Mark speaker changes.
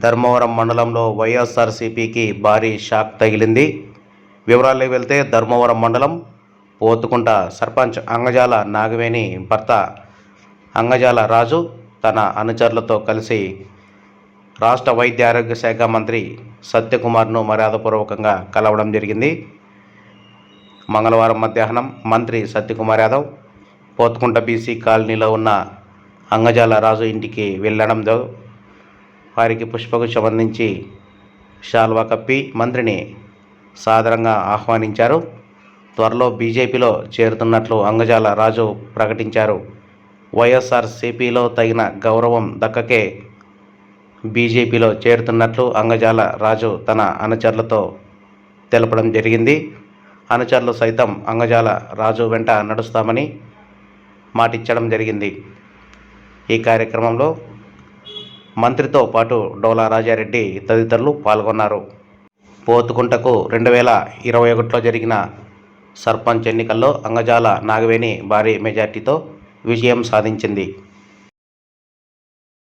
Speaker 1: ధర్మవరం మండలంలో వైఎస్ఆర్సీపీకి భారీ షాక్ తగిలింది. వివరాల్లోకి వెళ్తే ధర్మవరం మండలం పోతుకుంట సర్పంచ్ అంగజాల నాగవేణి భర్త అంగజాల రాజు తన అనుచరులతో కలిసి రాష్ట్ర వైద్య ఆరోగ్య శాఖ మంత్రి సత్యకుమార్ను మర్యాదపూర్వకంగా కలవడం జరిగింది. మంగళవారం మధ్యాహ్నం మంత్రి సత్యకుమార్ యాదవ్ పోతుకుంట బీసీ కాలనీలో ఉన్న అంగజాల రాజు ఇంటికి వెళ్ళడంతో వారికి పుష్పగుచ్చం అందించి శాల్వా కప్పి మంత్రిని సాదరంగా ఆహ్వానించారు. త్వరలో బీజేపీలో చేరుతున్నట్లు అంగజాల రాజు ప్రకటించారు. వైఎస్ఆర్సీపీలో తగిన గౌరవం దక్కకే బీజేపీలో చేరుతున్నట్లు అంగజాల రాజు తన అనుచరులతో తెలపడం జరిగింది. అనుచరులు సైతం అంగజాల రాజు వెంట నడుస్తామని మాటిచ్చడం జరిగింది. ఈ కార్యక్రమంలో మంత్రితో పాటు డోలా రాజారెడ్డి తదితరులు పాల్గొన్నారు. పోతుకుంటకు 2021లో జరిగిన సర్పంచ్ ఎన్నికల్లో అంగజాల నాగవేణి భారీ మెజార్టీతో విజయం సాధించింది.